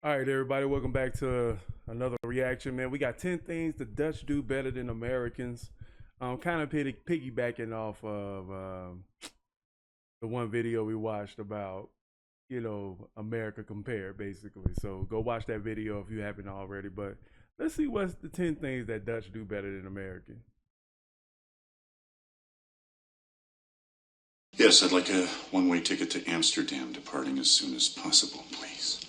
All right, everybody, welcome back to another reaction, man. We got 10 things the Dutch do better than Americans. Kind of piggybacking off of the one video we watched about, America compared, basically. So go watch that video if you haven't already. But let's see what's the 10 things that Dutch do better than American. Yes, I'd like a one-way ticket to Amsterdam, departing as soon as possible, please.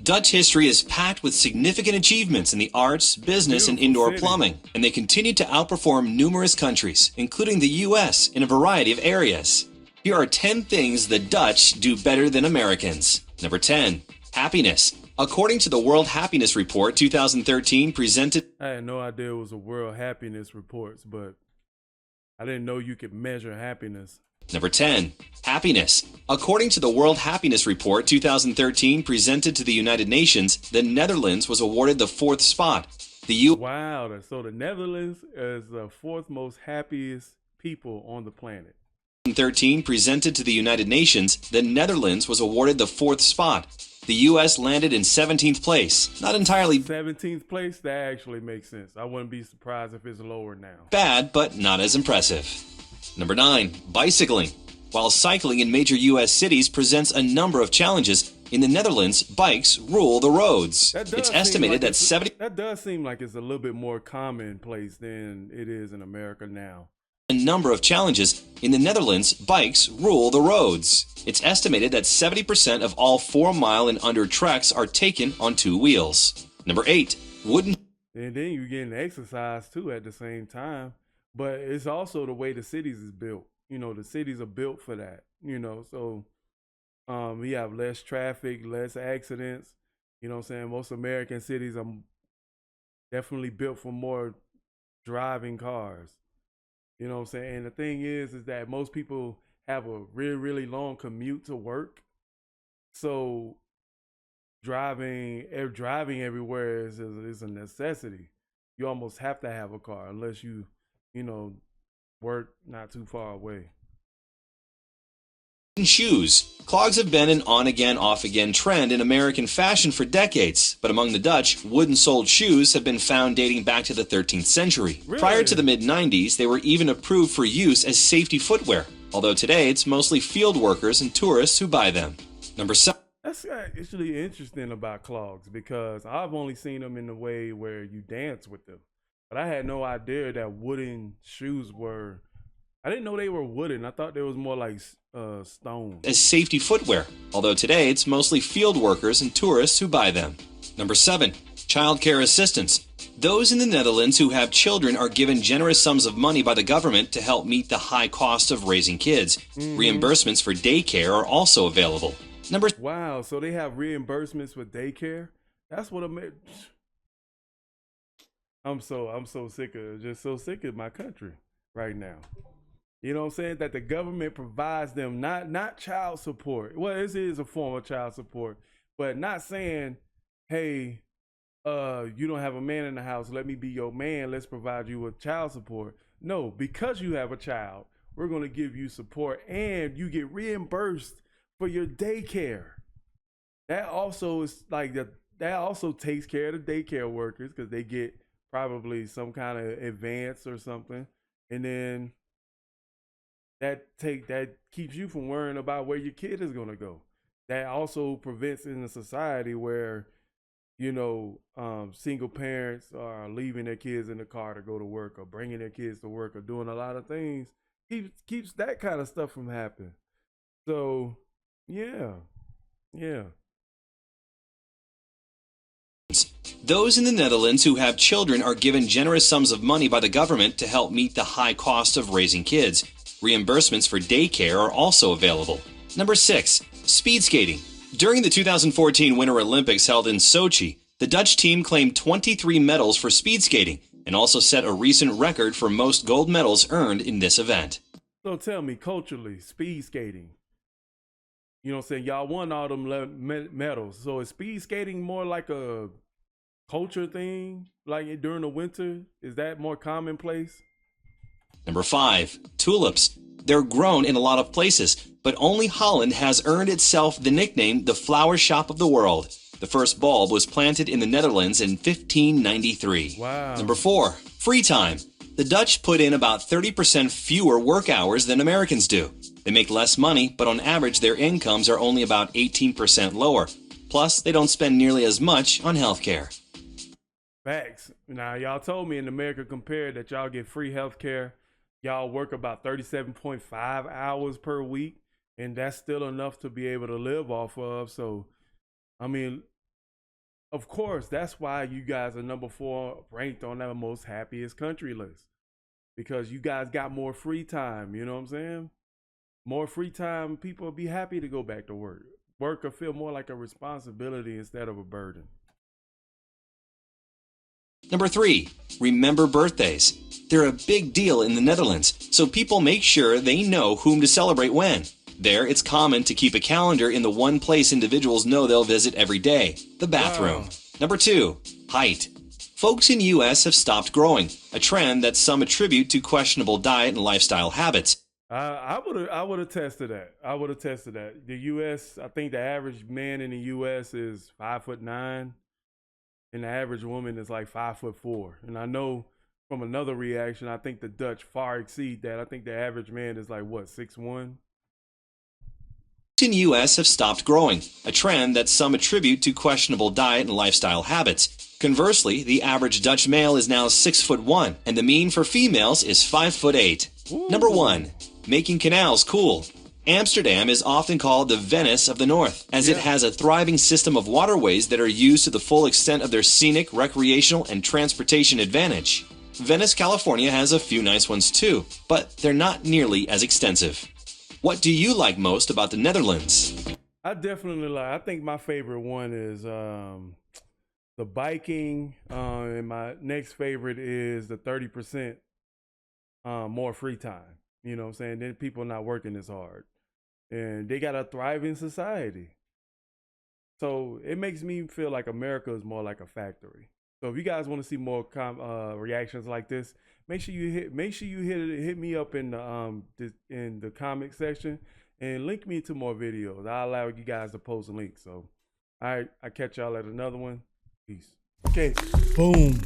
Dutch history is packed with significant achievements in the arts, business, and Beautiful indoor city. plumbing, and they continue to outperform numerous countries, including the US, in a variety of areas. Here are 10 things the Dutch do better than Americans. Number 10, happiness. According to the World Happiness Report 2013 presented I had no idea it was a World Happiness Reports, but I didn't know you could measure happiness. Number 10, happiness. According to the World Happiness Report 2013 presented to the United Nations, the Netherlands was awarded the 4th spot. The Wow, so the Netherlands is the fourth most happiest people on the planet. 13 presented to the United Nations, the Netherlands was awarded the 4th spot. The US landed in 17th place. Not entirely 17th place, that actually makes sense. I wouldn't be surprised if it's lower now. bad, but not as impressive. Number 9, bicycling. While cycling in major US cities presents a number of challenges, in the Netherlands, bikes rule the roads. It's estimated that 70 That does seem like it's a little bit more commonplace than it is in America now. a number of challenges. In the Netherlands, bikes rule the roads. It's estimated that 70% of all 4-mile and under treks are taken on 2 wheels. Number 8, wooden And then you're getting exercise too at the same time. But it's also the way the cities is built. The cities are built for that. So we have less traffic, less accidents. You know what I'm saying? Most American cities are definitely built for more driving cars. You know what I'm saying? And the thing is that most people have a really, really long commute to work. So driving everywhere is a necessity. You almost have to have a car unless you know, work not too far away. shoes. Clogs have been an on-again, off-again trend in American fashion for decades, but among the Dutch, wooden-soled shoes have been found dating back to the 13th century. Really? Prior to the mid-90s, they were even approved for use as safety footwear, although today it's mostly field workers and tourists who buy them. Number 7. That's actually interesting about clogs because I've only seen them in the way where you dance with them. But I had no idea that wooden shoes were. I didn't know they were wooden. I thought they was more like stone. As safety footwear, although today it's mostly field workers and tourists who buy them. Number 7, childcare assistance. Those in the Netherlands who have children are given generous sums of money by the government to help meet the high cost of raising kids. Reimbursements for daycare are also available. Number Wow, so they have reimbursements for daycare. That's what I'm so sick of my country right now. You know what I'm saying? That the government provides them not child support. Well, this is a form of child support, but not saying, hey, you don't have a man in the house, let me be your man, let's provide you with child support. No, because you have a child, we're gonna give you support and you get reimbursed for your daycare. That also is like that also takes care of the daycare workers because they get probably some kind of advance or something. And then that keeps you from worrying about where your kid is going to go. That also prevents in a society where single parents are leaving their kids in the car to go to work or bringing their kids to work or doing a lot of things. Keeps that kind of stuff from happening. So yeah, yeah. Those in the Netherlands who have children are given generous sums of money by the government to help meet the high cost of raising kids. Reimbursements for daycare are also available. Number 6, speed skating. During the 2014 Winter Olympics held in Sochi, the Dutch team claimed 23 medals for speed skating and also set a recent record for most gold medals earned in this event. So tell me, culturally, speed skating. You know what I'm saying? Y'all won all them medals. So is speed skating more like a culture thing, like during the winter? Is that more commonplace? Number 5. Tulips. They're grown in a lot of places, but only Holland has earned itself the nickname the flower shop of the world. The first bulb was planted in the Netherlands in 1593. Wow. Number 4. Free time. The Dutch put in about 30% fewer work hours than Americans do. They make less money, but on average their incomes are only about 18% lower. Plus, they don't spend nearly as much on healthcare. Facts. Now, y'all told me in America Compared that y'all get free healthcare. Y'all work about 37.5 hours per week, and that's still enough to be able to live off of. So, I mean, of course, that's why you guys are number 4 ranked on the most happiest country list. Because you guys got more free time, you know what I'm saying? More free time, people will be happy to go back to work. Work will feel more like a responsibility instead of a burden. Number 3. Remember birthdays. They're a big deal in the Netherlands, so people make sure they know whom to celebrate when. There, it's common to keep a calendar in the one place individuals know they'll visit every day, the bathroom. Wow. Number 2. Height. Folks in the U.S. have stopped growing, a trend that some attribute to questionable diet and lifestyle habits. I would attest to that. I would attest to that. The U.S., I think the average man in the U.S. is 5'9", and the average woman is like 5'4". And I know from another reaction, I think the Dutch far exceed that. I think the average man is like, what, 6'1"? In the U.S. have stopped growing, a trend that some attribute to questionable diet and lifestyle habits. Conversely, the average Dutch male is now 6'1", and the mean for females is 5'8". Ooh. Number 1. Making canals cool. Amsterdam is often called the Venice of the North, as it has a thriving system of waterways that are used to the full extent of their scenic, recreational, and transportation advantage. Venice, California has a few nice ones too, but they're not nearly as extensive. What do you like most about the Netherlands? I think my favorite one is the biking, and my next favorite is the 30% more free time. You know what I'm saying? Then people not working as hard. And they got a thriving society. So it makes me feel like America is more like a factory. So if you guys want to see more reactions like this, make sure you hit me up in the comment section and link me to more videos. I'll allow you guys to post links. So all right, I catch y'all at another one. Peace. Okay, boom.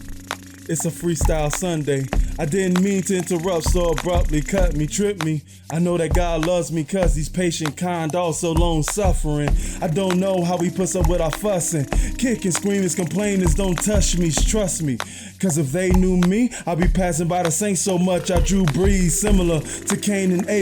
It's a freestyle Sunday. I didn't mean to interrupt, so abruptly cut me, trip me. I know that God loves me cause he's patient, kind, also long suffering. I don't know how he puts up with our fussing. Kicking, screaming, complainers, don't touch me, trust me. Cause if they knew me, I'd be passing by the saints so much I drew breeze similar to Cain and Abel.